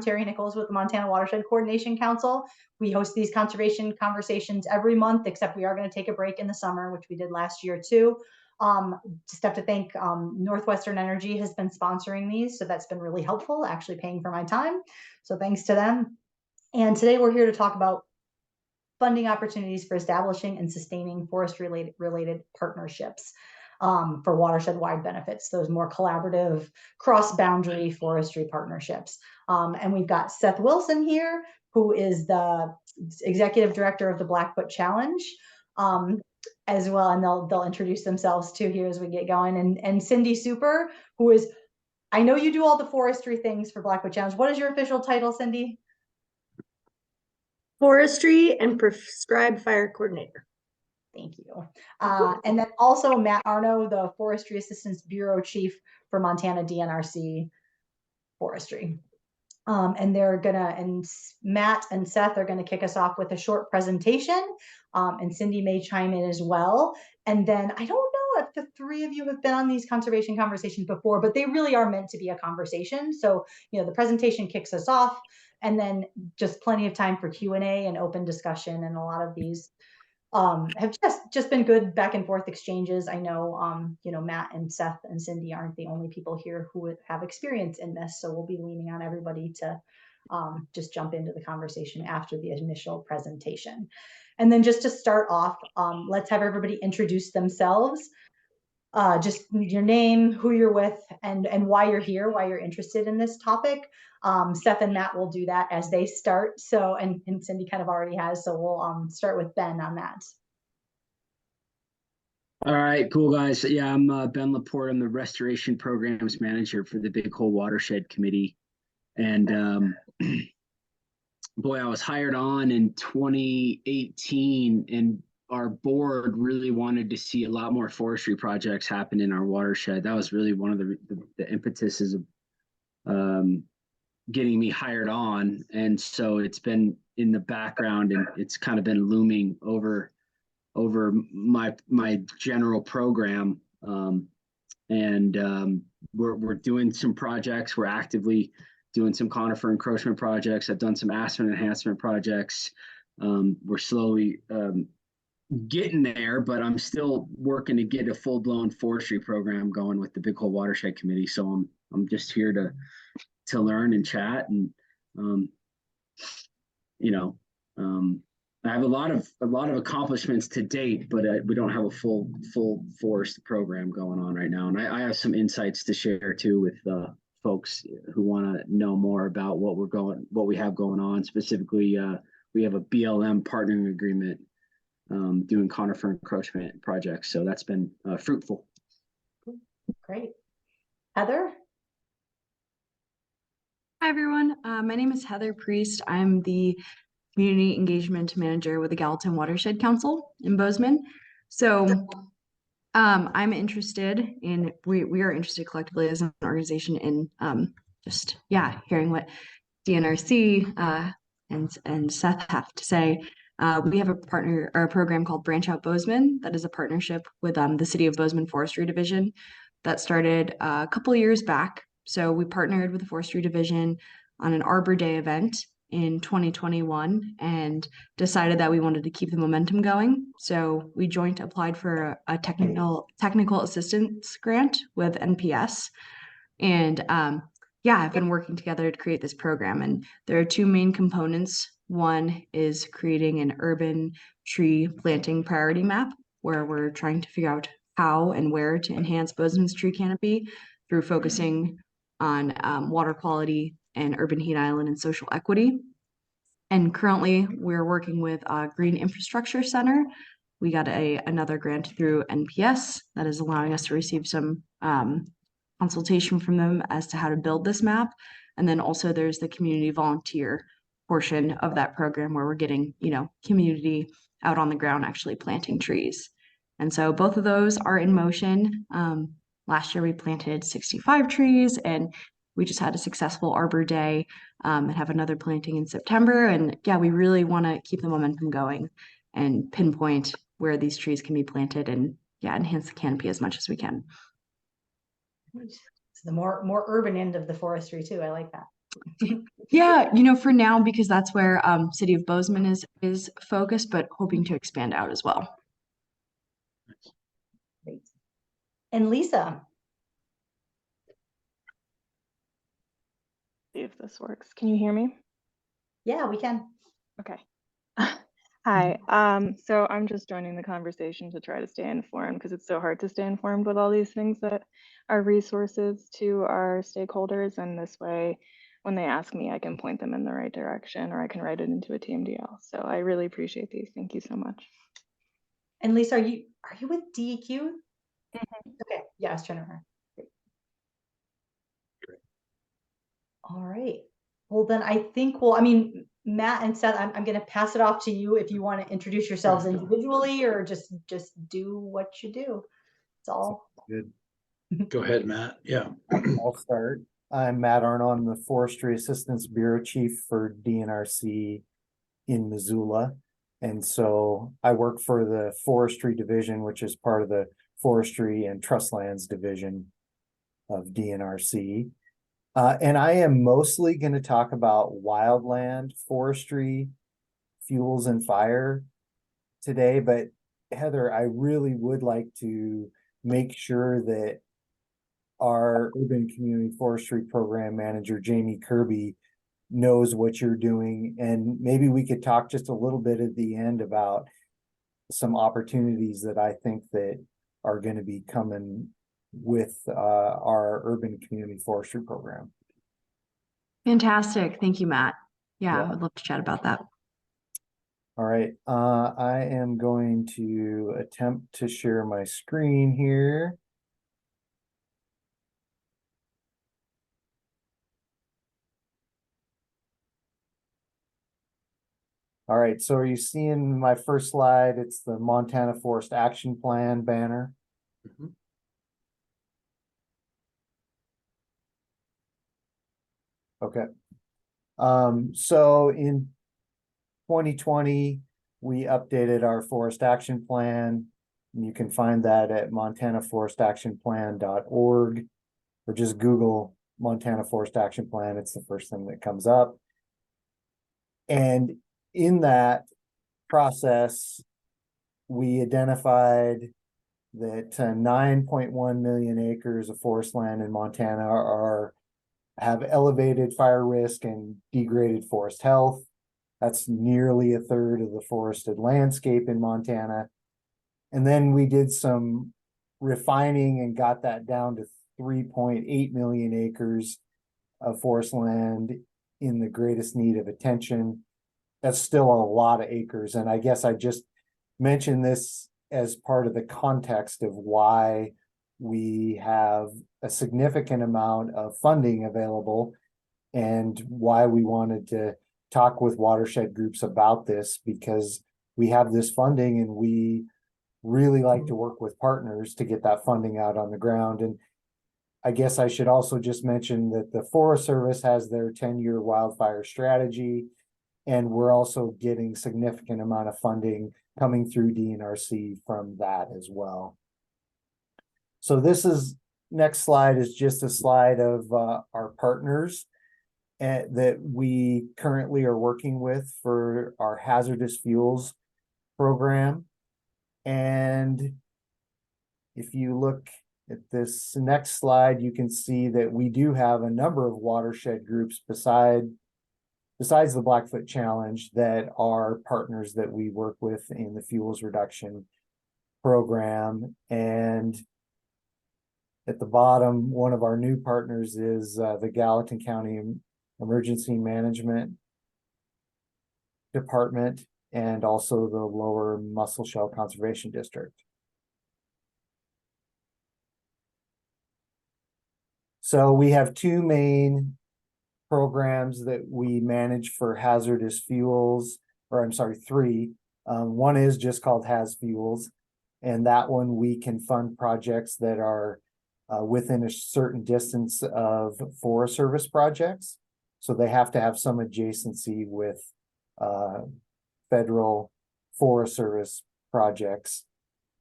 Terry Nichols with the Montana Watershed Coordination Council. We host these conservation conversations every month, except we are going to take a break in the summer, which we did last year too. Just have to thank Northwestern Energy has been sponsoring these, so that's been really helpful, actually paying for my time. So thanks to them. And today we're here to talk about funding opportunities for establishing and sustaining forestry-related partnerships for watershed-wide benefits, those more collaborative, cross-boundary forestry partnerships. And we've got Seth Wilson here, who is the executive director of the Blackfoot Challenge, as well, and they'll introduce themselves too here as we get going. And Cindy Super, who is, I know you do all the forestry things for Blackfoot Challenge. What is your official title, Cindy? Forestry and Prescribed Fire Coordinator. Thank you. And then also Matt Arno, the Forestry Assistance Bureau Chief for Montana DNRC Forestry. And Matt and Seth are gonna kick us off with a short presentation, and Cindy may chime in as well. And then I don't know if the three of you have been on these conservation conversations before, but they really are meant to be a conversation. So, the presentation kicks us off, and then just plenty of time for Q&A and open discussion. And a lot of these have just been good back and forth exchanges. I know, Matt and Seth and Cindy aren't the only people here who would have experience in this, so we'll be leaning on everybody to just jump into the conversation after the initial presentation. And then just to start off, let's have everybody introduce themselves. Just your name, who you're with, and why you're here, why you're interested in this topic. Seth and Matt will do that as they start. So, and Cindy kind of already has, so we'll start with Ben on that. All right, cool guys. Yeah, I'm Ben Laporte. I'm the Restoration Programs Manager for the Big Hole Watershed Committee. And boy, I was hired on in 2018, and our board really wanted to see a lot more forestry projects happen in our watershed. That was really one of the impetuses of getting me hired on. And so it's been in the background, and it's kind of been looming over my general program. We're doing some projects. We're actively doing some conifer encroachment projects. I've done some aspen enhancement projects. We're slowly getting there, but I'm still working to get a full-blown forestry program going with the Big Hole Watershed Committee. So I'm just here to learn and chat, and I have a lot of accomplishments to date, but we don't have a full forest program going on right now. And I have some insights to share too with folks who want to know more about what we have going on. Specifically, we have a BLM partnering agreement doing conifer encroachment projects. So that's been fruitful. Great. Heather? Hi, everyone. My name is Heather Priest. I'm the Community Engagement Manager with the Gallatin Watershed Council in Bozeman. So I'm interested in, we are interested collectively as an organization in hearing what DNRC and Seth have to say. We have a partner or a program called Branch Out Bozeman that is a partnership with the City of Bozeman Forestry Division that started a couple of years back. So we partnered with the Forestry Division on an Arbor Day event in 2021 and decided that we wanted to keep the momentum going. So we joint applied for a technical assistance grant with NPS. And I've been working together to create this program. And there are two main components. One is creating an urban tree planting priority map, where we're trying to figure out how and where to enhance Bozeman's tree canopy through focusing on water quality and urban heat island and social equity. And currently we're working with Green Infrastructure Center. We got another grant through NPS that is allowing us to receive some consultation from them as to how to build this map. And then also there's the community volunteer portion of that program where we're getting, community out on the ground actually planting trees. And so both of those are in motion. Last year we planted 65 trees, and we just had a successful Arbor Day and have another planting in September. And we really want to keep the momentum going and pinpoint where these trees can be planted and enhance the canopy as much as we can. It's the more urban end of the forestry too. I like that. Yeah, for now, because that's where City of Bozeman is focused, but hoping to expand out as well. Great. And Lisa. See if this works. Can you hear me? Yeah, we can. Okay. Hi. So I'm just joining the conversation to try to stay informed because it's so hard to stay informed with all these things that are resources to our stakeholders. And this way, when they ask me, I can point them in the right direction or I can write it into a TMDL. So I really appreciate these. Thank you so much. And Lisa, are you with DEQ? Okay. Yeah, I was trying to remember. Great. All right. Well, then I think, I mean, Matt and Seth, I'm going to pass it off to you if you want to introduce yourselves individually or just do what you do. It's all good. Go ahead, Matt. Yeah. I'll start. I'm Matt Arno. I'm the Forestry Assistance Bureau Chief for DNRC in Missoula. And so I work for the Forestry Division, which is part of the Forestry and Trust Lands Division of DNRC. And I am mostly going to talk about wildland forestry, fuels and fire today. But Heather, I really would like to make sure that our urban community forestry program manager, Jamie Kirby, knows what you're doing. And maybe we could talk just a little bit at the end about some opportunities that I think that are going to be coming with our urban community forestry program. Fantastic. Thank you, Matt. Yeah, Yeah. I would love to chat about that. All right. I am going to attempt to share my screen here. All right, so are you seeing my first slide? It's the Montana Forest Action Plan banner. Mm-hmm. Okay. So in 2020, we updated our forest action plan. And you can find that at montanaforestactionplan.org or just Google Montana Forest Action Plan. It's the first thing that comes up. And in that process, we identified that 9.1 million acres of forest land in Montana have elevated fire risk and degraded forest health. That's nearly a third of the forested landscape in Montana. And then we did some refining and got that down to 3.8 million acres of forest land in the greatest need of attention. That's still a lot of acres. And I guess I just mentioned this as part of the context of why we have a significant amount of funding available and why we wanted to talk with watershed groups about this, because we have this funding and we really like to work with partners to get that funding out on the ground. And I guess I should also just mention that the Forest Service has their 10-year wildfire strategy, and we're also getting significant amount of funding coming through DNRC from that as well. So this next slide is just a slide of our partners that we currently are working with for our hazardous fuels program. And if you look at this next slide, you can see that we do have a number of watershed groups besides the Blackfoot Challenge that are partners that we work with in the fuels reduction program. And at the bottom, one of our new partners is the Gallatin County Emergency Management Department and also the Lower Musselshell Conservation District. So we have two main programs that we manage for hazardous fuels, or I'm sorry, three. One is just called Haz Fuels, and that one we can fund projects that are within a certain distance of Forest Service projects. So they have to have some adjacency with federal Forest Service projects.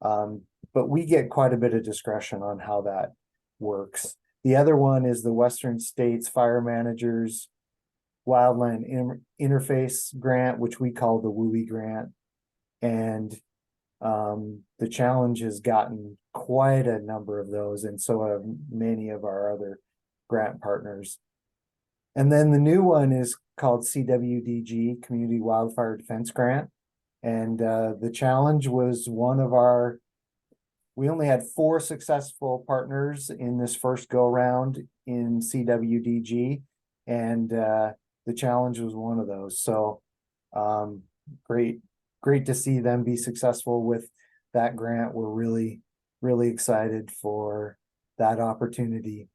But we get quite a bit of discretion on how that works. The other one is the Western States Fire Managers wildland interface grant, which we call the WUI grant. And the challenge has gotten quite a number of those, and so have many of our other grant partners. And then the new one is called CWDG, Community Wildfire Defense Grant. And the challenge was we only had 4 successful partners in this first go round in CWDG, and the challenge was one of those. So great to see them be successful with that grant. We're really, really excited for that opportunity.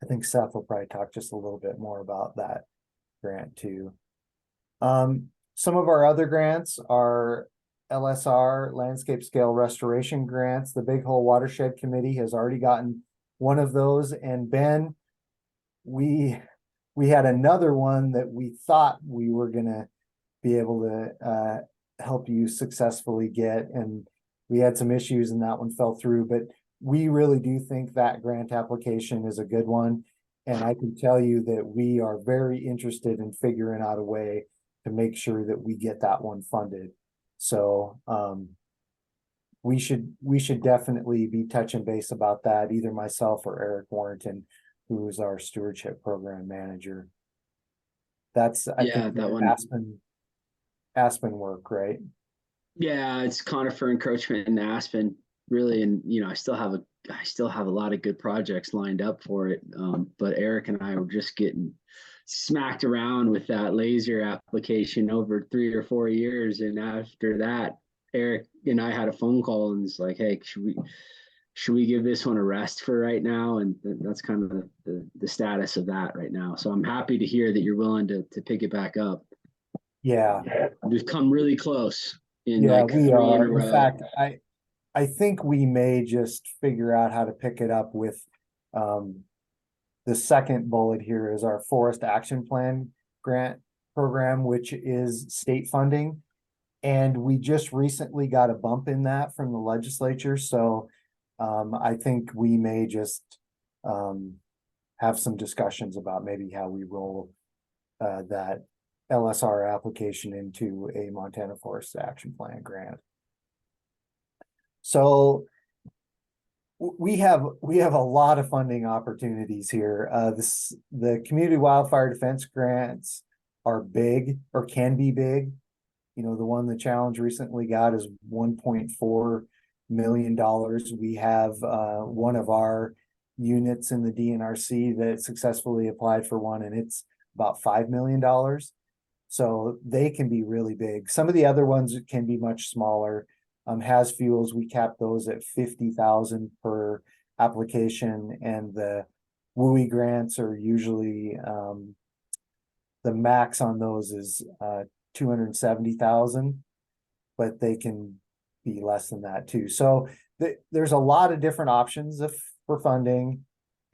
I think Seth will probably talk just a little bit more about that grant too. Some of our other grants are LSR, Landscape Scale Restoration Grants. The Big Hole Watershed Committee has already gotten one of those. And Ben, we had another one that we thought we were gonna be able to help you successfully get, and we had some issues and that one fell through, but we really do think that grant application is a good one. And I can tell you that we are very interested in figuring out a way to make sure that we get that one funded. So we should definitely be touching base about that, either myself or Eric Warrington, who is our stewardship program manager. That's I think that one. Aspen work, right? Yeah, it's conifer encroachment in Aspen, really, and I still have a lot of good projects lined up for it. But Eric and I were just getting smacked around with that laser application over 3 or 4 years, and after that, Eric and I had a phone call and it's like, hey, should we give this one a rest for right now? And that's kind of the status of that right now. So I'm happy to hear that you're willing to pick it back up. Yeah, We've come really close in yeah, like we 3 are. in a row. In fact, I think we may just figure out how to pick it up with the second bullet here is our Forest Action Plan grant program, which is state funding. And we just recently got a bump in that from the legislature. So I think we may just have some discussions about maybe how we roll that LSR application into a Montana Forest Action Plan grant. So we have a lot of funding opportunities here. The community wildfire defense grants are big, or can be big. The one the challenge recently got is $1.4 million. We have one of our units in the DNRC that successfully applied for one, and it's about $5 million. So they can be really big. Some of the other ones can be much smaller. Has fuels, we cap those at 50,000 per application, and the WUI grants are usually the max on those is 270,000, but they can be less than that too. So there's a lot of different options for funding,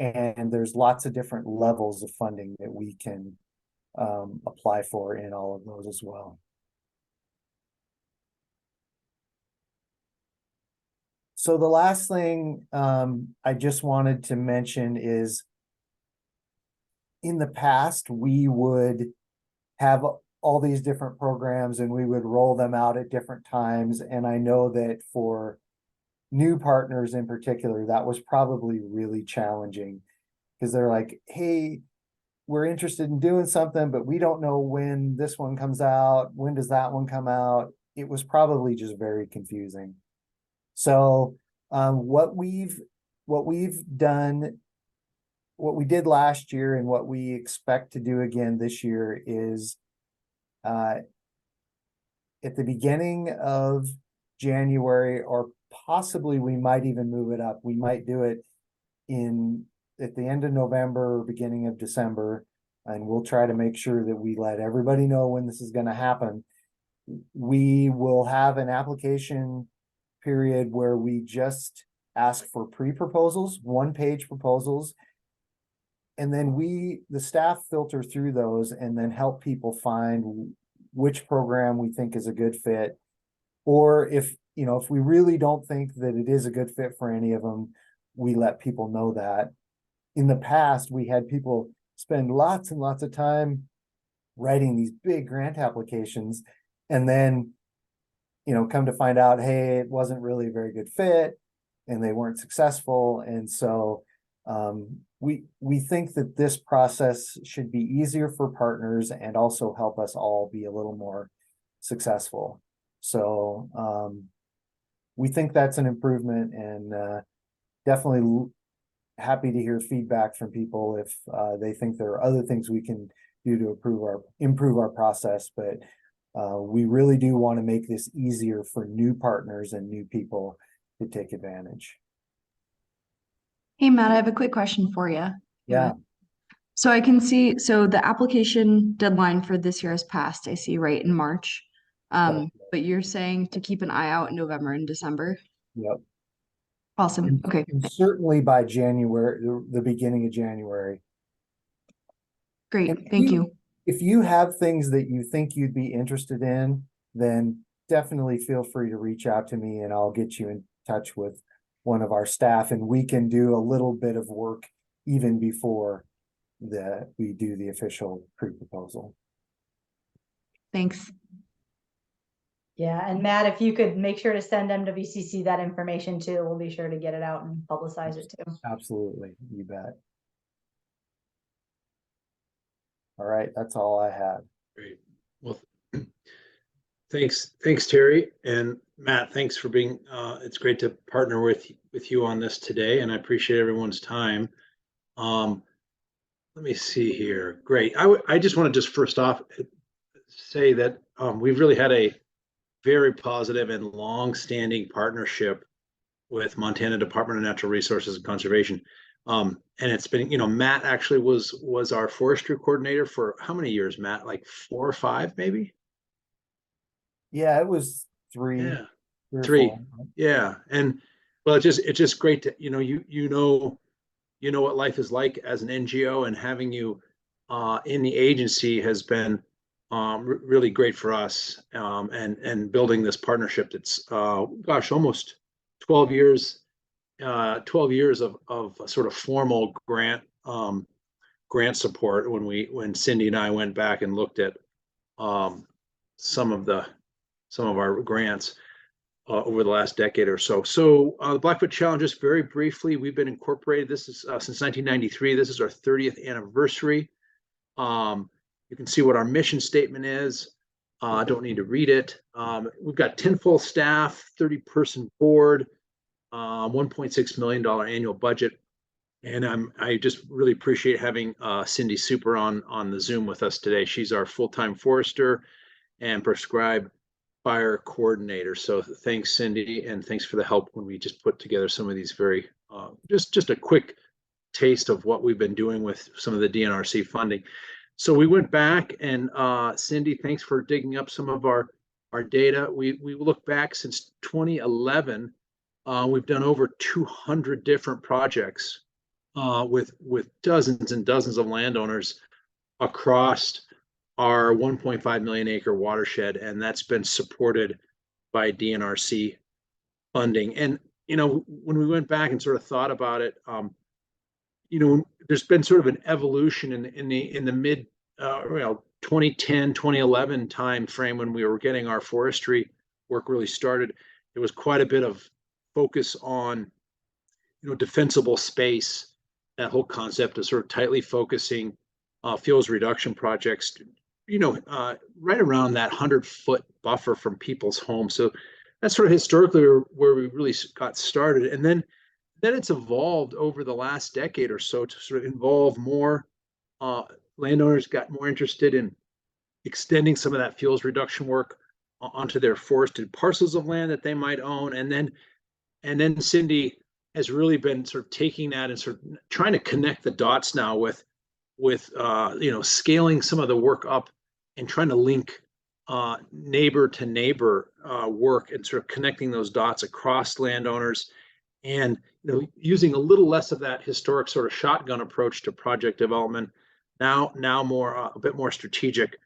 and there's lots of different levels of funding that we can apply for in all of those as well. So the last thing I just wanted to mention is, in the past, we would have all these different programs and we would roll them out at different times. And I know that for new partners in particular, that was probably really challenging, because they're like, hey, we're interested in doing something, but we don't know when this one comes out. When does that one come out? It was probably just very confusing. So what we did last year and what we expect to do again this year is at the beginning of January, or possibly we might even move it up. We might do it at the end of November or beginning of December, and we'll try to make sure that we let everybody know when this is going to happen. We will have an application period where we just ask for pre-proposals, 1-page proposals, and then the staff filter through those and then help people find which program we think is a good fit. Or if we really don't think that it is a good fit for any of them, we let people know that. In the past, we had people spend lots and lots of time writing these big grant applications, and then, you know, come to find out, hey, it wasn't really a very good fit and they weren't successful. And so we think that this process should be easier for partners and also help us all be a little more successful. So we think that's an improvement, and definitely happy to hear feedback from people if they think there are other things we can do to improve our process. But we really do want to make this easier for new partners and new people to take advantage. Hey, Matt, I have a quick question for you. Yeah. So I can see, so the application deadline for this year has passed, I see, right, in March. But you're saying to keep an eye out in November and December? Yep. Awesome. Okay. And certainly by January, the beginning of January. Great. And Thank you. If you have things that you think you'd be interested in, then definitely feel free to reach out to me and I'll get you in touch with one of our staff, and we can do a little bit of work even before we do the official pre-proposal. Thanks. Yeah, and Matt, if you could make sure to send MWCC that information too, we'll be sure to get it out and publicize it too. Absolutely, you bet. All right, that's all I had. Great. Well, thanks, Terry, and Matt. Thanks for being. It's great to partner with you on this today, and I appreciate everyone's time. Let me see here. Great. I just want to first off say that we've really had a very positive and long-standing partnership with Montana Department of Natural Resources and Conservation. And it's been, Matt actually was our forestry coordinator for how many years, Matt? Like 4 or 5, maybe? Yeah, it was 3. Yeah, 3 or 4. Yeah. And well, it's just great to, you know what life is like as an NGO, and having you in the agency has been really great for us, and building this partnership that's gosh, almost 12 years 12 years of sort of formal grant support when Cindy and I went back and looked at some of our grants over the last decade or so. So the Blackfoot Challenge, just very briefly, we've been incorporated. This is since 1993. This is our 30th anniversary. You can see what our mission statement is. I don't need to read it. We've got 10 full staff, 30-person board, $1.6 million annual budget. And I just really appreciate having Cindy Super on the Zoom with us today. She's our full-time forester and prescribed fire coordinator. So thanks, Cindy, and thanks for the help when we just put together some of these very, just a quick taste of what we've been doing with some of the DNRC funding. So we went back, and Cindy, thanks for digging up some of our data. We look back since 2011. We've done over 200 different projects with dozens and dozens of landowners across our 1.5 million acre watershed, and that's been supported by DNRC funding. And when we went back and sort of thought about it, there's been sort of an evolution in the mid 2010 2011 time frame when we were getting our forestry work really started. There was quite a bit of focus on defensible space, that whole concept of sort of tightly focusing fuels reduction projects, right around that 100-foot buffer from people's homes. So that's sort of historically where we really got started. And then it's evolved over the last decade or so to sort of involve more landowners, got more interested in extending some of that fuels reduction work onto their forested parcels of land that they might own. And then Cindy has really been sort of taking that and sort of trying to connect the dots now with scaling some of the work up and trying to link neighbor to neighbor work and sort of connecting those dots across landowners, and using a little less of that historic sort of shotgun approach to project development. Now more a bit more strategic,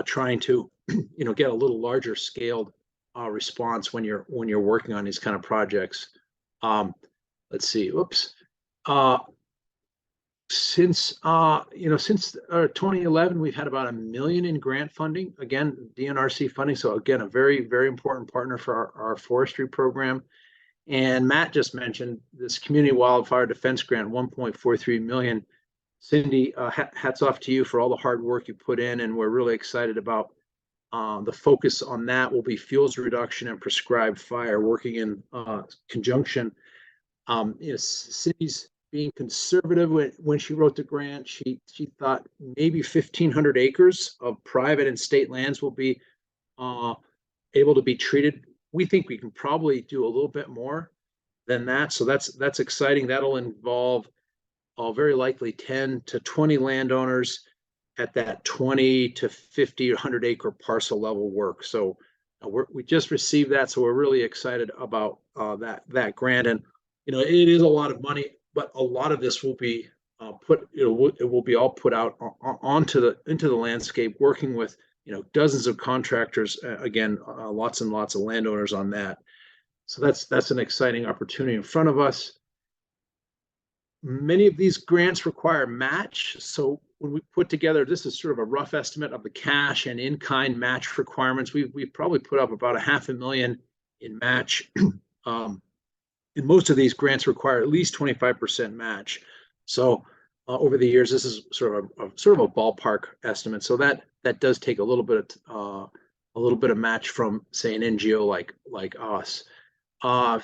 trying to get a little larger scaled response when you're working on these kind of projects. Let's see. Oops. since 2011, we've had about $1 million in grant funding, again, DNRC funding. So again, a very, very important partner for our forestry program. And Matt just mentioned this community wildfire defense grant, 1.43 million. Cindy, hats off to you for all the hard work you put in, and we're really excited about the focus on that will be fuels reduction and prescribed fire, working in conjunction. Cindy's being conservative when she wrote the grant. She thought maybe 1,500 acres of private and state lands will be able to be treated. We think we can probably do a little bit more than that. So that's exciting. That'll involve very likely 10 to 20 landowners at that 20 to 50 or 100 acre parcel level work. So we just received that. So we're really excited about that grant. And, it is a lot of money, but a lot of this will be it will be all put out into the landscape, working with, dozens of contractors, again, lots and lots of landowners on that. So that's an exciting opportunity in front of us. Many of these grants require match. So when we put together, this is sort of a rough estimate of the cash and in-kind match requirements. We've probably put up about $500,000 in match. And most of these grants require at least 25% match. So over the years, this is sort of a ballpark estimate. So that does take a little bit of match from, say, an NGO like us.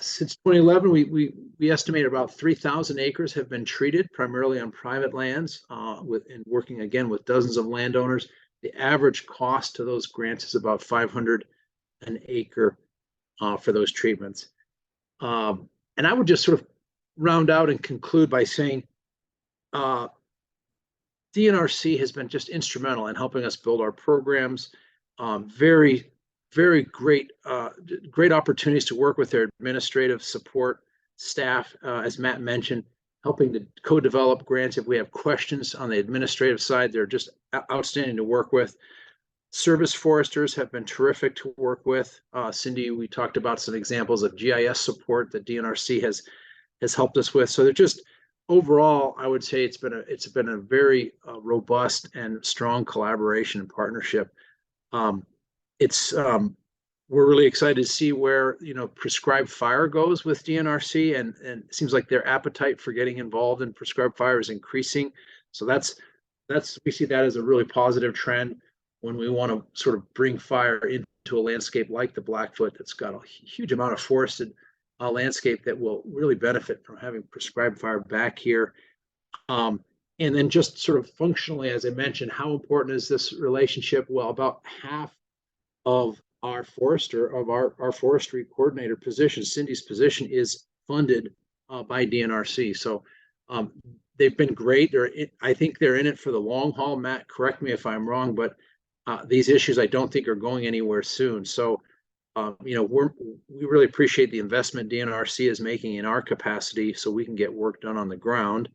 Since 2011, we estimate about 3,000 acres have been treated, primarily on private lands, and working again with dozens of landowners. The average cost to those grants is about $500 an acre for those treatments. And I would just sort of round out and conclude by saying DNRC has been just instrumental in helping us build our programs. Very, very great opportunities to work with their administrative support staff, as Matt mentioned, helping to co-develop grants. If we have questions on the administrative side, they're just outstanding to work with. Service foresters have been terrific to work with. Cindy, we talked about some examples of GIS support that DNRC has helped us with. So they're just overall, I would say it's been a very robust and strong collaboration and partnership. We're really excited to see where prescribed fire goes with DNRC, and it seems like their appetite for getting involved in prescribed fire is increasing. So we see that as a really positive trend when we want to sort of bring fire into a landscape like the Blackfoot that's got a huge amount of forested landscape that will really benefit from having prescribed fire back here. And then just sort of functionally, as I mentioned, how important is this relationship? Well, about half of our forestry coordinator position, Cindy's position, is funded by DNRC. So they've been great. I think they're in it for the long haul. Matt, correct me if I'm wrong, but these issues I don't think are going anywhere soon. So we really appreciate the investment DNRC is making in our capacity so we can get work done on the ground.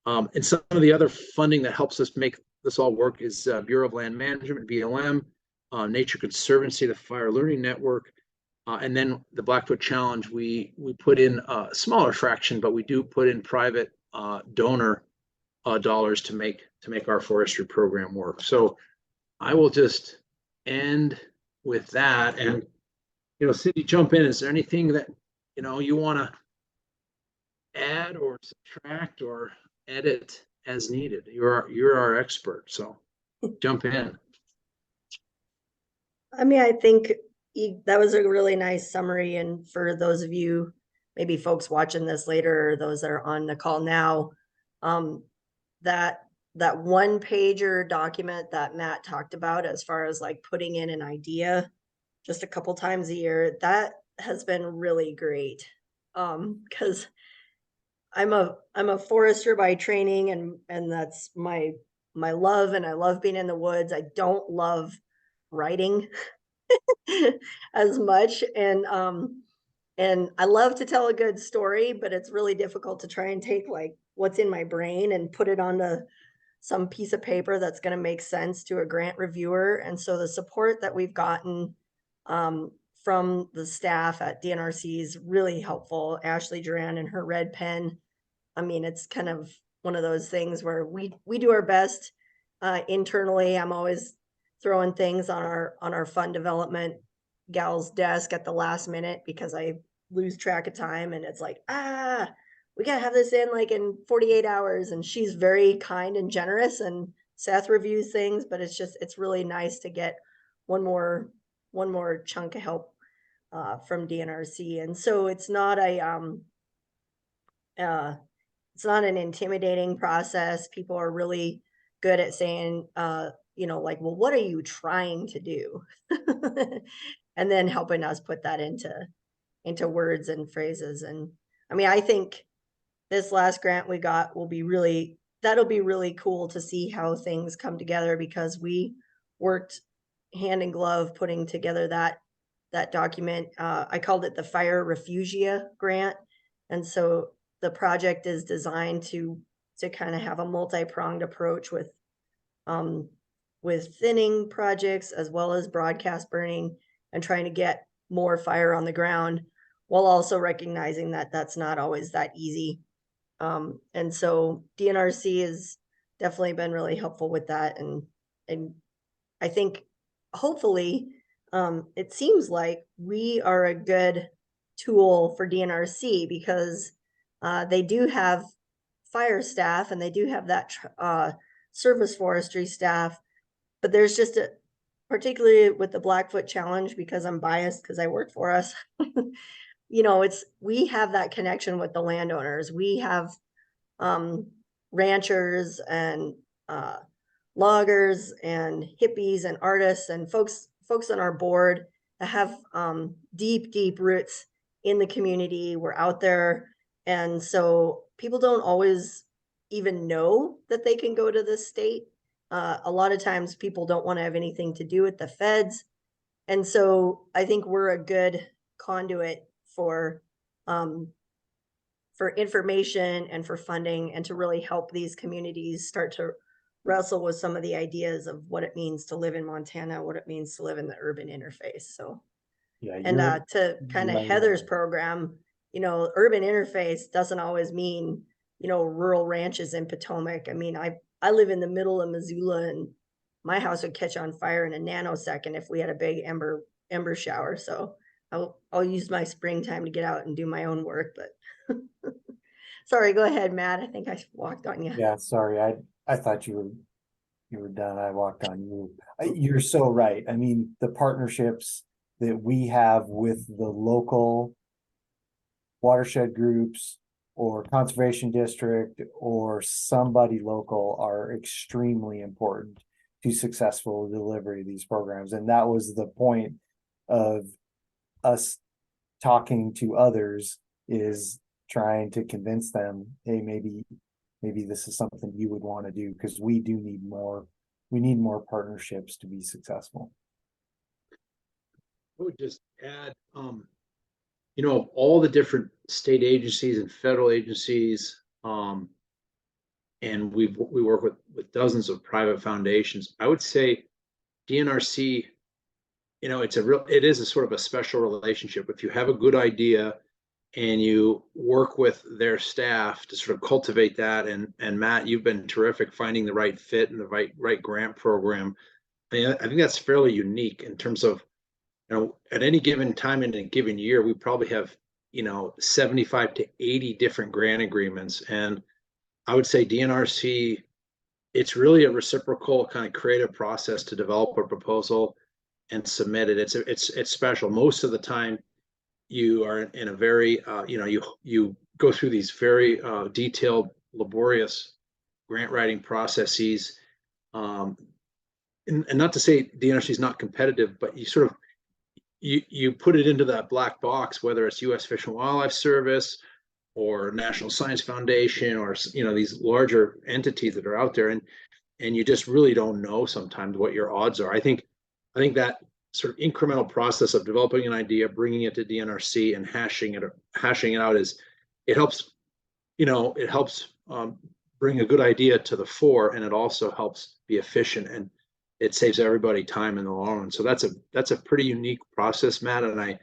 And some of the other funding that helps us make this all work is Bureau of Land Management, BLM, Nature Conservancy, the Fire Learning Network, and then the Blackfoot Challenge. We put in a smaller fraction, but we do put in private donor dollars to make our forestry program work. So I will just end with that. And Cindy, jump in. Is there anything that you want to add or subtract or edit as needed? You're our expert, so jump in. I mean, I think that was a really nice summary. And for those of you, maybe folks watching this later, or those that are on the call now, that one pager document that Matt talked about, as far as like putting in an idea just a couple times a year, that has been really great. Because I'm a forester by training, and that's my love, and I love being in the woods. I don't love writing as much, and I love to tell a good story, but it's really difficult to try and take like what's in my brain and put it onto some piece of paper that's going to make sense to a grant reviewer. And so the support that we've gotten from the staff at DNRC is really helpful. Ashley Duran and her red pen. I mean, it's kind of one of those things where we do our best internally. I'm always throwing things on our fund development gal's desk at the last minute because I lose track of time, and it's like, we gotta have this in like in 48 hours. And she's very kind and generous, and Seth reviews things, but it's really nice to get one more chunk of help from DNRC. And so it's not an intimidating process. People are really good at saying, like, well, what are you trying to do? And then helping us put that into words and phrases. And I mean, I think this last grant we got that'll be really cool to see how things come together, because we worked hand in glove putting together that document. I called it the Fire Refugia Grant. And so the project is designed to kind of have a multi-pronged approach with thinning projects as well as broadcast burning, and trying to get more fire on the ground, while also recognizing that that's not always that easy. And so DNRC has definitely been really helpful with that. And I think hopefully it seems like we are a good tool for DNRC, because they do have fire staff and they do have that service forestry staff, but there's just particularly with the Blackfoot Challenge, because I'm biased because I work for us, we have that connection with the landowners. We have ranchers and loggers and hippies and artists and folks on our board that have deep roots in the community. We're out there. And so people don't always even know that they can go to the state. A lot of times people don't want to have anything to do with the feds. And so I think we're a good conduit for information and for funding, and to really help these communities start to wrestle with some of the ideas of what it means to live in Montana, what it means to live in the urban interface. So, Yeah. and to kind of Heather's program, urban interface doesn't always mean, rural ranches in Potomac. I mean, I live in the middle of Missoula, and my house would catch on fire in a nanosecond if we had a big ember shower. So I'll use my springtime to get out and do my own work. But sorry, go ahead, Matt. I think I walked on you. Yeah, sorry. I thought you were done. I walked on you. You're so right. I mean, the partnerships that we have with the local watershed groups or conservation district or somebody local are extremely important to successful delivery of these programs. And that was the point of us talking to others, is trying to convince them, hey, maybe this is something you would want to do, because we need more partnerships to be successful. I would just add, all the different state agencies and federal agencies, and we work with dozens of private foundations. I would say DNRC, it is a sort of a special relationship. If you have a good idea and you work with their staff to sort of cultivate that, and Matt, you've been terrific finding the right fit and the right grant program. I think that's fairly unique in terms of, at any given time in a given year, we probably have 75 to 80 different grant agreements. And I would say DNRC, it's really a reciprocal kind of creative process to develop a proposal and submit it. It's special. Most of the time you are in a very you go through these very detailed, laborious grant writing processes, and not to say DNRC is not competitive, but you sort of you put it into that black box, whether it's U.S. Fish and Wildlife Service or National Science Foundation, or these larger entities that are out there, and you just really don't know sometimes what your odds are. I think that sort of incremental process of developing an idea, bringing it to DNRC, and hashing it out it helps bring a good idea to the fore, and it also helps be efficient, and it saves everybody time in the long run. So that's a pretty unique process, Matt, and I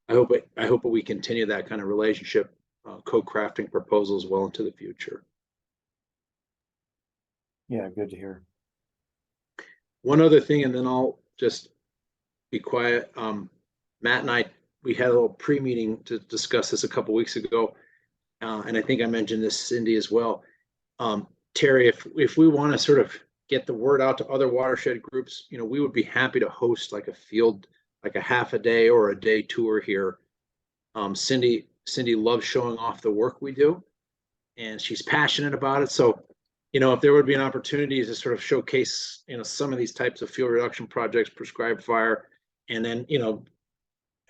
hope that we continue that kind of relationship, co-crafting proposals well into the future. Yeah, good to hear. One other thing, and then I'll just be quiet. Matt and I, we had a little pre-meeting to discuss this a couple weeks ago. And I think I mentioned this, Cindy, as well. Terry, if we want to sort of get the word out to other watershed groups, you know, we would be happy to host like a field, like a half a day or a day tour here. Cindy loves showing off the work we do, and she's passionate about it. So, you know, if there would be an opportunity to sort of showcase, you know, some of these types of fuel reduction projects, prescribed fire, and then, you know,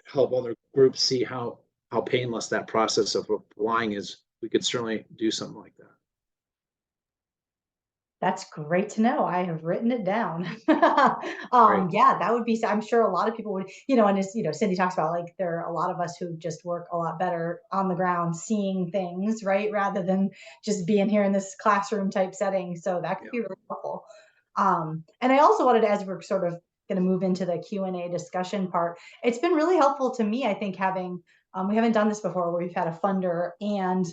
help other groups see how painless that process of applying is, we could certainly do something like that. That's great to know. I have written it down. Right. Yeah, that would be, I'm sure a lot of people would, you know, and as, you know, Cindy talks about, like, there are a lot of us who just work a lot better on the ground, seeing things, right? Rather than just being here in this classroom type setting. So that could be really helpful. And I also wanted to, as we're sort of going to move into the Q&A discussion part, it's been really helpful to me, I think, having, we haven't done this before where we've had a funder and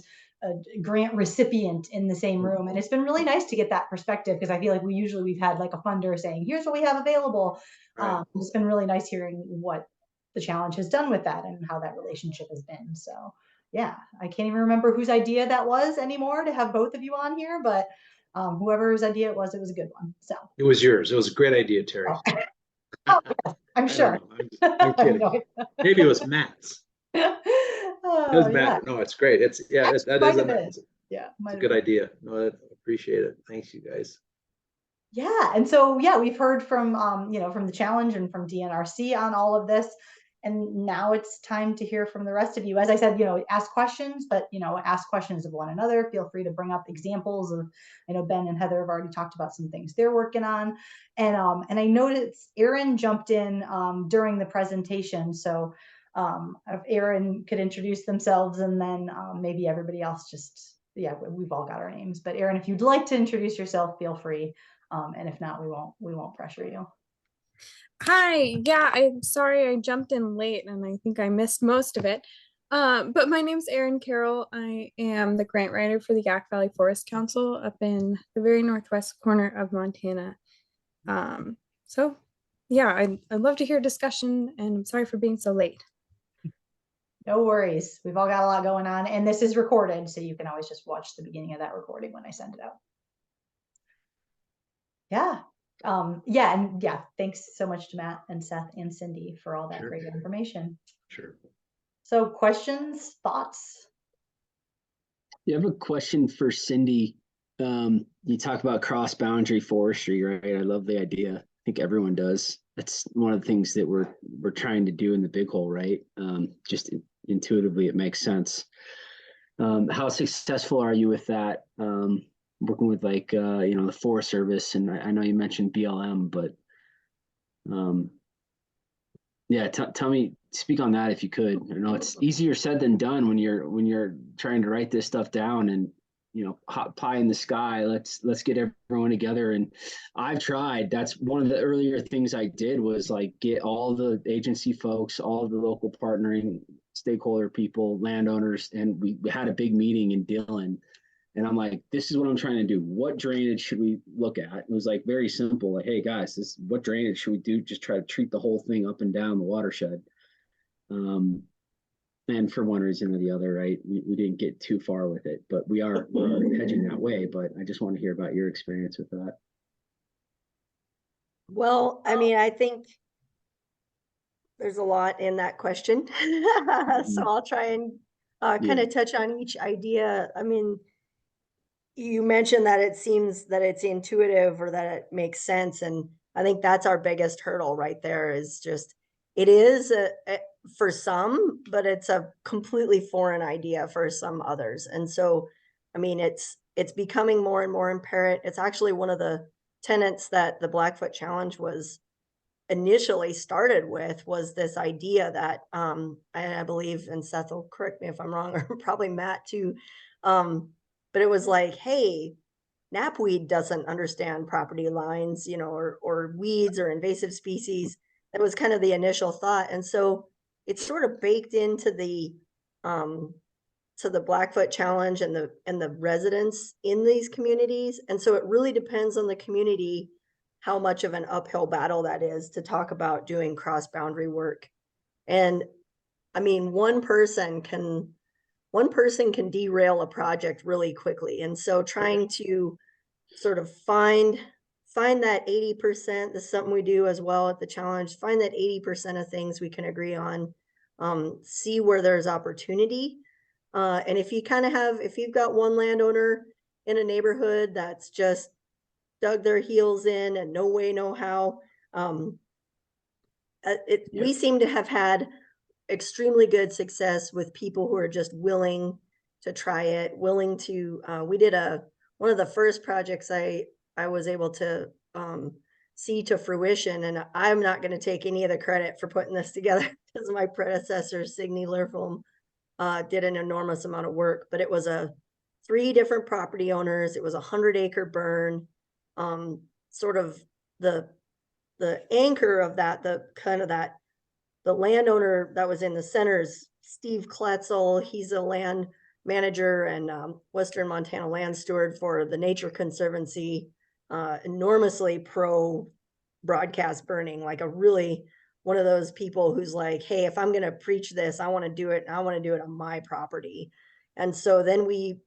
a grant recipient in the same room. And it's been really nice to get that perspective, because I feel like we've had like a funder saying, here's what we have available. Right. It's been really nice hearing what the challenge has done with that and how that relationship has been. So yeah, I can't even remember whose idea that was anymore to have both of you on here, but whoever's idea it was a good one. So It was yours. It was a great idea, Terry. oh. Oh, yes, I'm sure. I'm kidding. Maybe it was Matt's. It was Matt. Yeah. No, it's great. It's that is Yeah, it's a good idea. No, I appreciate it. Thanks, you guys. Yeah, and so yeah, we've heard from you know, from the challenge and from DNRC on all of this, and now it's time to hear from the rest of you. As I said, you know, ask questions, but you know, ask questions of one another. Feel free to bring up examples of, I know Ben and Heather have already talked about some things they're working on, and I noticed Aaron jumped in during the presentation, so if Aaron could introduce themselves, and then maybe everybody else just, yeah, we've all got our names, but Aaron, if you'd like to introduce yourself, feel free. And if not, we won't pressure you. Hi, yeah, I'm sorry I jumped in late and I think I missed most of it. But my name's Erin Carroll. I am the grant writer for the Yak Valley Forest Council up in the very northwest corner of Montana. So yeah, I'd love to hear discussion, and I'm sorry for being so late. No worries. We've all got a lot going on, and this is recorded, so you can always just watch the beginning of that recording when I send it out. Yeah. Yeah, and yeah, thanks so much to Matt and Seth and Cindy for all that great information. Sure. So questions, thoughts? You have a question for Cindy. You talk about cross-boundary forestry, right? I love the idea. I think everyone does. That's one of the things that we're trying to do in the big hole, right? Just intuitively, it makes sense. How successful are you with that? Working with, like, you know, the Forest Service, and I know you mentioned BLM, but yeah, tell me, speak on that if you could. I know it's easier said than done when you're trying to write this stuff down, and you know, hot pie in the sky. Let's get everyone together. And I've tried. That's one of the earlier things I did, was like get all the agency folks, all of the local partnering stakeholder people, landowners, and we had a big meeting in Dillon. And I'm like, this is what I'm trying to do. What drainage should we look at? It was like very simple. Like, hey guys, what drainage should we do? Just try to treat the whole thing up and down the watershed. And for one reason or the other, right, we didn't get too far with it, but we're hedging that way. But I just want to hear about your experience with that. Well, I mean, I think there's a lot in that question. So I'll try and kind of touch on each idea. I mean, you mentioned that it seems that it's intuitive or that it makes sense. And I think that's our biggest hurdle right there, is just, it is for some, but it's a completely foreign idea for some others. And so, I mean, it's becoming more and more apparent. It's actually one of the tenets that the Blackfoot Challenge was initially started with, was this idea that, and I believe, and Seth will correct me if I'm wrong, or probably Matt too, but it was like, hey, knapweed doesn't understand property lines, you know, or weeds or invasive species. That was kind of the initial thought. And so it's sort of baked into the to the Blackfoot Challenge and the residents in these communities. And so it really depends on the community how much of an uphill battle that is to talk about doing cross-boundary work. And I mean, one person can derail a project really quickly. And so trying to sort of find that 80%, this is something we do as well at the challenge, find that 80% of things we can agree on, see where there's opportunity. And if you kind of if you've got one landowner in a neighborhood that's just dug their heels in and no way, no how, we seem to have had extremely good success with people who are just willing to try it, willing to, we did one of the first projects I was able to see to fruition, and I'm not going to take any of the credit for putting this together because my predecessor, Signe Lerfholm, did an enormous amount of work, but it was 3 different property owners. It was a 100-acre burn. Sort of the anchor of that, the landowner that was in the center is Steve Kletzel. He's a land manager and Western Montana land steward for the Nature Conservancy, enormously pro broadcast burning, like one of those people who's like, hey, if I'm going to preach this, I want to do it. And I want to do it on my property. And so then we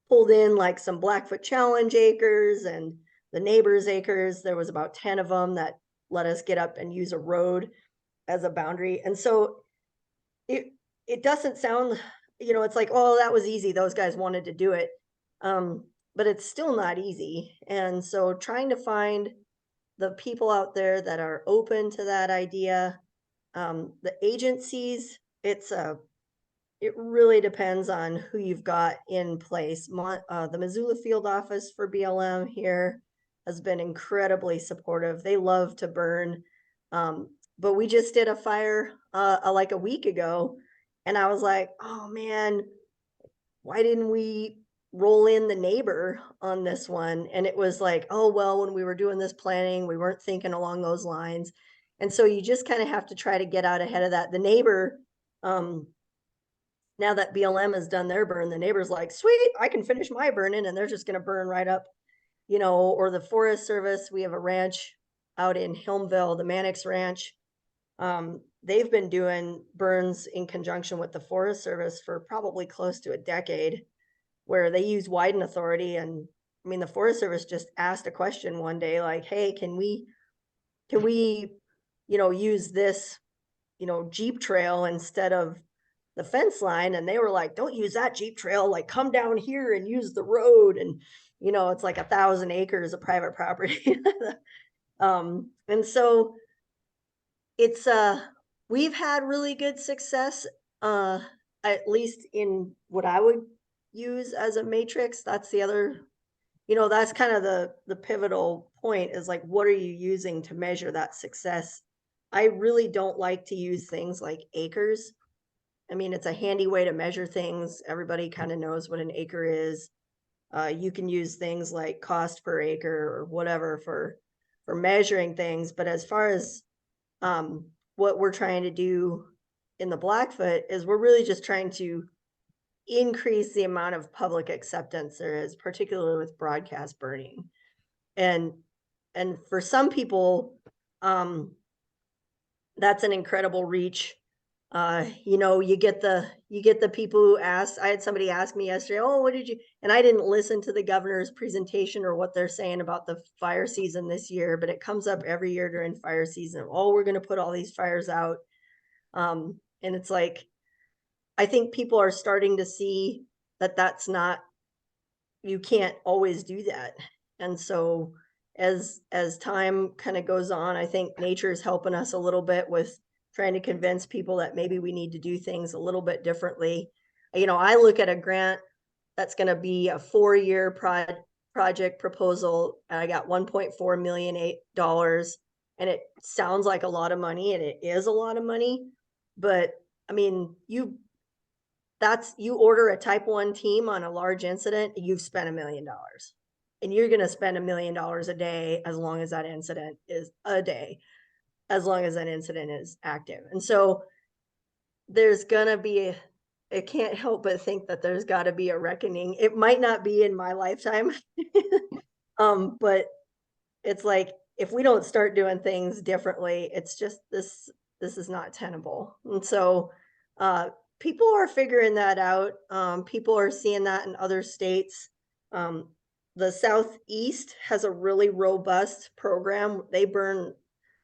pulled in like some Blackfoot Challenge acres and the neighbors' acres. There was about 10 of them that let us get up and use a road as a boundary. And so it doesn't sound, it's like, oh, that was easy. Those guys wanted to do it. But it's still not easy. And so trying to find the people out there that are open to that idea, the agencies, it really depends on who you've got in place. The Missoula field office for BLM here has been incredibly supportive. They love to burn. But we just did a fire like a week ago, and I was like, oh man, why didn't we roll in the neighbor on this one? And it was like, oh, well, when we were doing this planning, we weren't thinking along those lines. And so you just kind of have to try to get out ahead of that. The neighbor, now that BLM has done their burn, the neighbor's like, sweet, I can finish my burning, and they're just going to burn right up, or the Forest Service. We have a ranch out in Hilmville, the Mannix Ranch. They've been doing burns in conjunction with the Forest Service for probably close to a decade, where they use Widen authority. And I mean, the Forest Service just asked a question one day, like, hey, can we, use this, Jeep trail instead of the fence line? And they were like, don't use that Jeep trail, like come down here and use the road. And, it's like 1,000 acres of private property. And so it's, we've had really good success, at least in what I would use as a matrix. That's the other, that's kind of the pivotal point, is like, what are you using to measure that success? I really don't like to use things like acres. I mean, it's a handy way to measure things. Everybody kind of knows what an acre is. You can use things like cost per acre or whatever for measuring things. But as far as what we're trying to do in the Blackfoot is we're really just trying to increase the amount of public acceptance there is, particularly with broadcast burning. And for some people, that's an incredible reach. You get the people who ask. I had somebody ask me yesterday, oh, what did you, and I didn't listen to the governor's presentation or what they're saying about the fire season this year, but it comes up every year during fire season. Oh, we're going to put all these fires out. And it's like, I think people are starting to see that that's not, you can't always do that. And so as time kind of goes on, I think nature is helping us a little bit with trying to convince people that maybe we need to do things a little bit differently. I look at a grant that's going to be a 4-year project proposal, and I got $1.4 million, and it sounds like a lot of money, and it is a lot of money. But I mean, you order a type 1 team on a large incident, you've spent $1 million, and you're going to spend $1 million a day as long as that incident is as long as that incident is active. And so there's going to be I can't help but think that there's got to be a reckoning. It might not be in my lifetime, but it's like if we don't start doing things differently, it's just this is not tenable. And so people are figuring that out. People are seeing that in other states. The Southeast has a really robust program.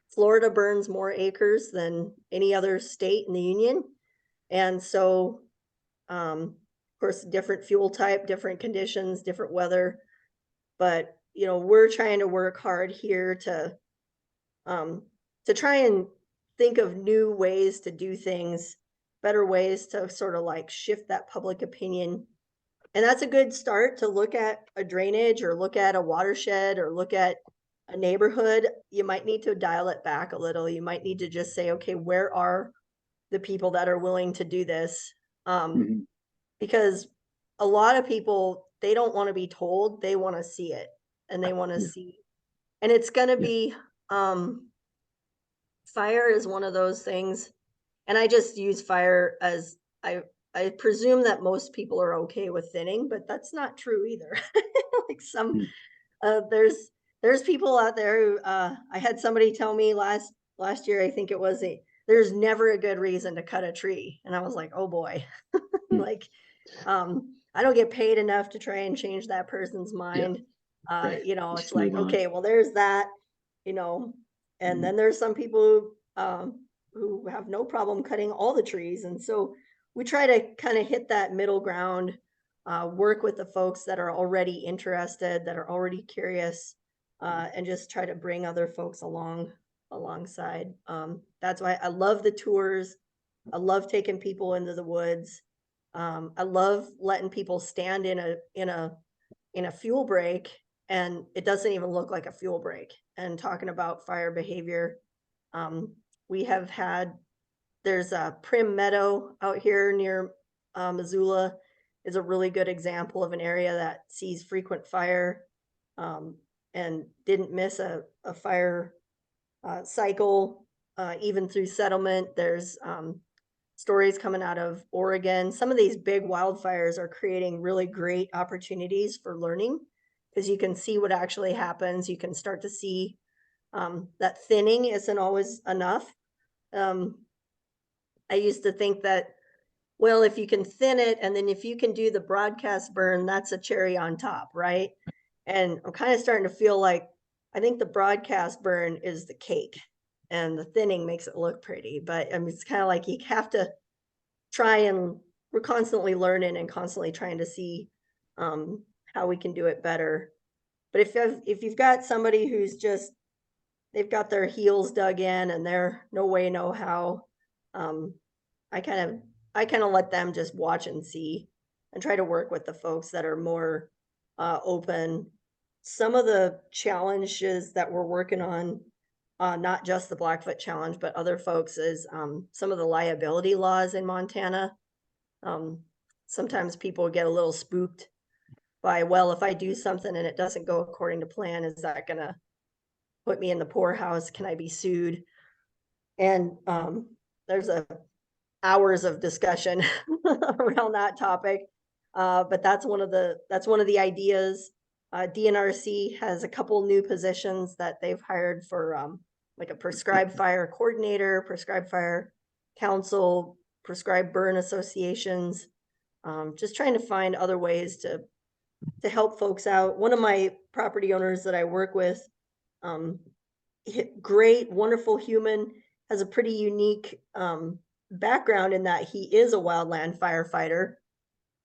Florida burns more acres than any other state in the union. And so, of course, different fuel type, different conditions, different weather. But, you know, we're trying to work hard here to try and think of new ways to do things, better ways to sort of like shift that public opinion. And that's a good start to look at a drainage or look at a watershed or look at a neighborhood. You might need to dial it back a little. You might need to just say, okay, where are the people that are willing to do this? Because a lot of people, they don't want to be told, they want to see it, and they want to see. And it's going to be, fire is one of those things. And I just use fire as I presume that most people are okay with thinning, but that's not true either. Like there's people out there who, I had somebody tell me last year, I think it was, there's never a good reason to cut a tree. And I was like, oh boy, like, I don't get paid enough to try and change that person's mind. Right. You know, Just it's like, move on. okay, well, there's that, you know, and then there's some people who have no problem cutting all the trees. And so we try to kind of hit that middle ground, work with the folks that are already interested, that are already curious, and just try to bring other folks alongside. That's why I love the tours. I love taking people into the woods. I love letting people stand in a fuel break, and it doesn't even look like a fuel break, and talking about fire behavior. We have had, there's a Prim Meadow out here near Missoula is a really good example of an area that sees frequent fire, and didn't miss a fire cycle, even through settlement. There's stories coming out of Oregon. Some of these big wildfires are creating really great opportunities for learning, because you can see what actually happens. You can start to see that thinning isn't always enough. I used to think that, well, if you can thin it and then if you can do the broadcast burn, that's a cherry on top, right? And I'm kind of starting to feel like I think the broadcast burn is the cake and the thinning makes it look pretty. But I mean, it's kind of like you have to try, and we're constantly learning and constantly trying to see how we can do it better. But if you've got somebody who's just, they've got their heels dug in and they're no way, no how, I kind of let them just watch and see, and try to work with the folks that are more open. Some of the challenges that we're working on, not just the Blackfoot challenge, but other folks, is some of the liability laws in Montana. Sometimes people get a little spooked by, well, if I do something and it doesn't go according to plan, is that gonna put me in the poorhouse? Can I be sued? And there's hours of discussion around that topic. But that's one of the ideas. DNRC has a couple new positions that they've hired for like a prescribed fire coordinator, prescribed fire council, prescribed burn associations. Just trying to find other ways to help folks out. One of my property owners that I work with, great, wonderful human, has a pretty unique background in that he is a wildland firefighter.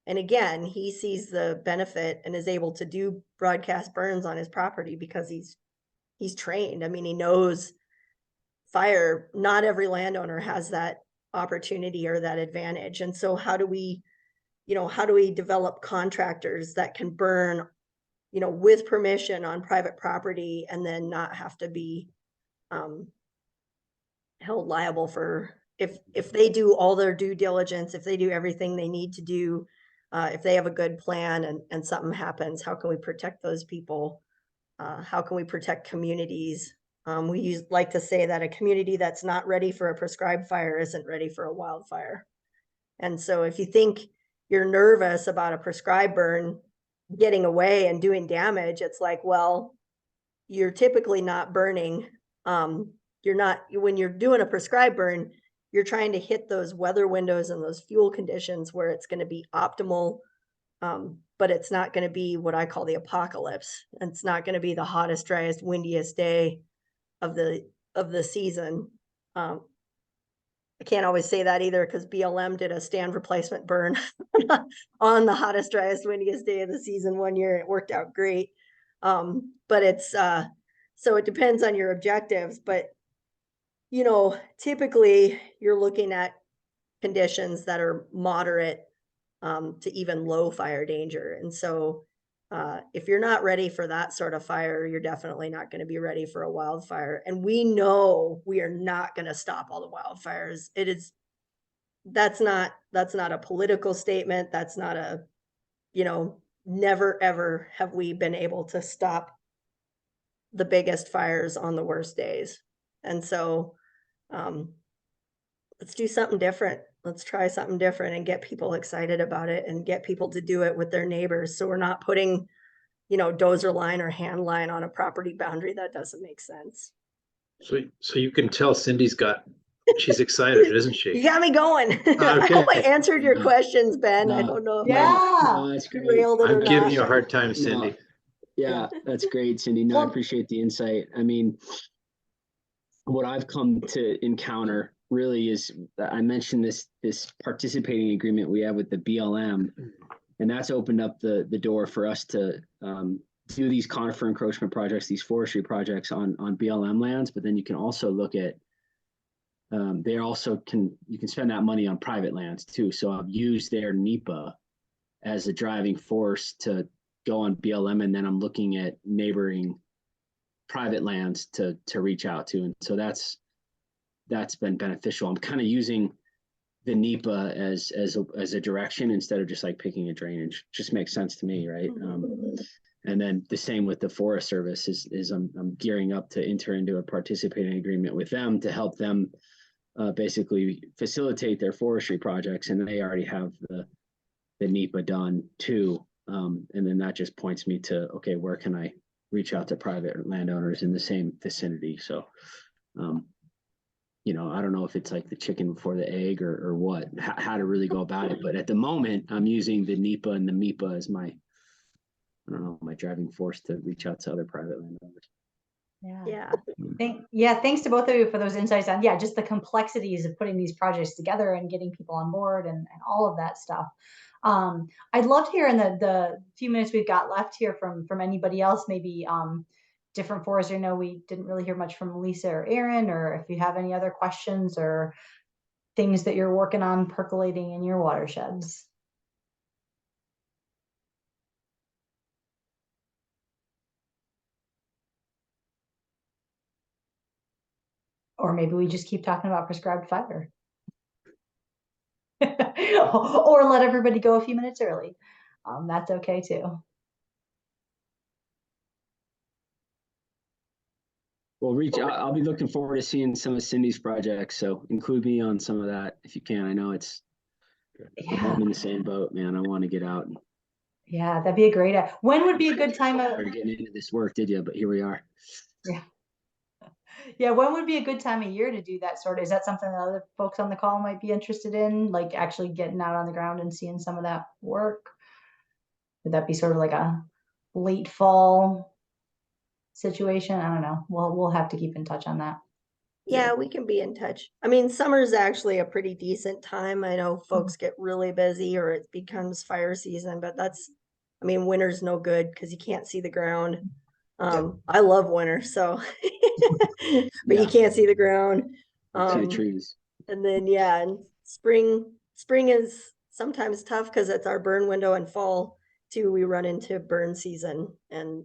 And again, he sees the benefit and is able to do broadcast burns on his property because he's trained. I mean, he knows fire. Not every landowner has that opportunity or that advantage. And so how do we develop contractors that can burn, with permission on private property, and then not have to be held liable for if they do all their due diligence, if they do everything they need to do, if they have a good plan and something happens, how can we protect those people? How can we protect communities? We like to say that a community that's not ready for a prescribed fire isn't ready for a wildfire. And so if you think you're nervous about a prescribed burn getting away and doing damage, it's like, well, you're typically not burning. You're not, when you're doing a prescribed burn, you're trying to hit those weather windows and those fuel conditions where it's going to be optimal. But it's not going to be what I call the apocalypse. It's not going to be the hottest, driest, windiest day of the season. I can't always say that either, because BLM did a stand replacement burn on the hottest, driest, windiest day of the season one year, and it worked out great. But it's so it depends on your objectives. But you know, typically you're looking at conditions that are moderate to even low fire danger. And so if you're not ready for that sort of fire, you're definitely not going to be ready for a wildfire. And we know we are not going to stop all the wildfires. That's not a political statement. That's not a, you know, never ever have we been able to stop the biggest fires on the worst days. And so let's do something different. Let's try something different and get people excited about it and get people to do it with their neighbors. So we're not putting, you know, dozer line or hand line on a property boundary. That doesn't make sense. So you can tell she's excited, isn't she? You got me going. Okay. I hope I answered your questions, Ben. I No. don't know if Yeah. No, that's I great. derailed it or I'm giving you a not. hard time, Cindy. No. Yeah, that's great, Cindy. No, I Well- appreciate the insight. I mean, what I've come to encounter really is, I mentioned this participating agreement we have with the BLM, and that's opened up the door for us to do these conifer encroachment projects, these forestry projects on BLM lands. But then you can also look at you can spend that money on private lands too. So I've used their NEPA as a driving force to go on BLM, and then I'm looking at neighboring private lands to reach out to. And so that's been beneficial. I'm kind of using the NEPA as a direction instead of just like picking a drainage. Just makes sense to me, right? And then the same with the Forest Service is I'm gearing up to enter into a participating agreement with them to help them basically facilitate their forestry projects, and they already have the NEPA done too. And then that just points me to, okay, where can I reach out to private landowners in the same vicinity? So, you know, I don't know if it's like the chicken before the egg or what, how to really go about it. But at the moment, I'm using the NEPA and the MEPA as my driving force to reach out to other private landowners. Yeah. Thanks to both of you for those insights on, just the complexities of putting these projects together and getting people on board and all of that stuff. I'd love to hear in the few minutes we've got left here from anybody else, maybe different foresters. I know we didn't really hear much from Lisa or Aaron, or if you have any other questions or things that you're working on percolating in your watersheds. Or maybe we just keep talking about prescribed fire. Or let everybody go a few minutes early. That's okay too. Well, I'll be looking forward to seeing some of Cindy's projects. So include me on some of that if you can. I know I'm in the same boat, man. I want to get out. Yeah, that'd be a great. When would be a good time of getting into this work, did you? But here we are. Yeah, when would be a good time of year to do that sort of? Is that something that other folks on the call might be interested in, like actually getting out on the ground and seeing some of that work? Would that be sort of like a late fall situation? I don't know. We'll have to keep in touch on that. Yeah, we can be in touch. I mean, summer's actually a pretty decent time. I know folks get really busy or it becomes fire season, but winter's no good because you can't see the ground. I love winter, so but you can't see the ground. See the trees. And then and spring is sometimes tough because it's our burn window, and fall too. We run into burn season and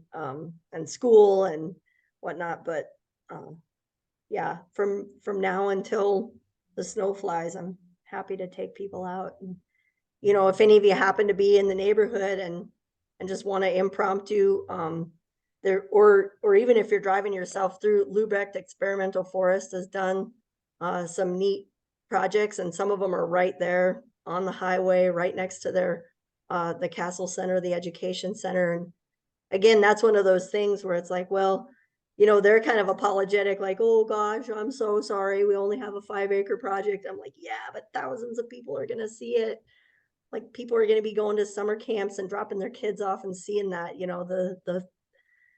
school and whatnot. But from now until the snow flies, I'm happy to take people out. And, you know, if any of you happen to be in the neighborhood and just want to impromptu, there, or even if you're driving yourself through, Lubeck Experimental Forest has done some neat projects, and some of them are right there on the highway, right next to their, the Castle Center, the Education Center. And again, that's one of those things where it's like, well, you know, they're kind of apologetic, like, oh gosh, I'm so sorry. We only have a 5-acre project. I'm like, yeah, but thousands of people are going to see it. Like people are going to be going to summer camps and dropping their kids off and seeing that, you know, the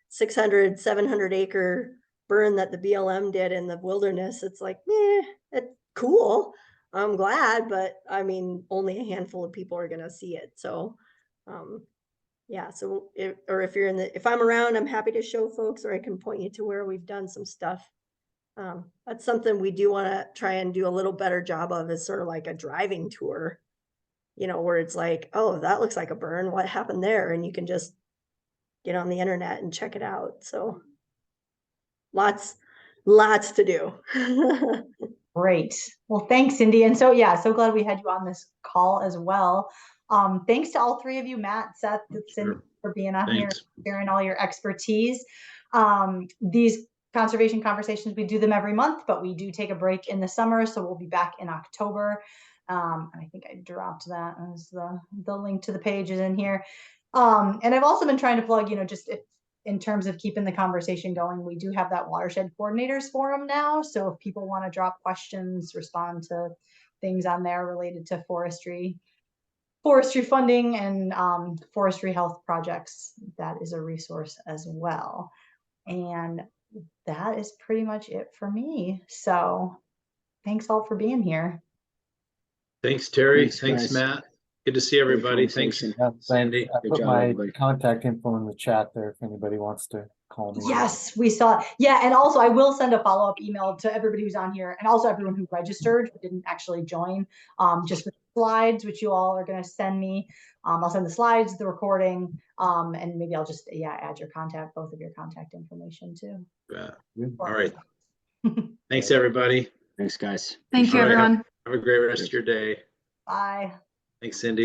600, 700 acre burn that the BLM did in the wilderness. It's like, it's cool. I'm glad, but I mean, only a handful of people are going to see it. So, yeah. So if you're if I'm around, I'm happy to show folks, or I can point you to where we've done some stuff. That's something we do want to try and do a little better job of, is sort of like a driving tour, you know, where it's like, oh, that looks like a burn. What happened there? And you can just get on the internet and check it out. So lots to do. Great. Well, thanks, Cindy. And so, yeah, so glad we had you on this call as well. Thanks to all three of you, Matt, Seth, Cindy, for being on here, sharing all your expertise. These conservation conversations, we do them every month, but we do take a break in the summer. So we'll be back in October. I think I dropped that as the link to the page is in here. And I've also been trying to plug, you know, just in terms of keeping the conversation going, we do have that watershed coordinators forum now. So if people want to drop questions, respond to things on there related to forestry funding and forestry health projects, that is a resource as well. And that is pretty much it for me. So thanks all for being here. Thanks, Terry. Thanks, Thanks, guys. Matt. Good to see everybody. Thanks, Sandy. I Good put job, my everybody. contact info in the chat there if anybody wants to call me. Yes, we saw it. Yeah, and also I will send a follow-up email to everybody who's on here, and also everyone who registered who didn't actually join, just with slides, which you all are going to send me. I'll send the slides, the recording, and maybe I'll just add your contact, both of your contact information too. Yeah. All right. Thanks, everybody. Thanks, guys. Thank you, All right, everyone. have a great rest of your day. Bye. Thanks, Cindy.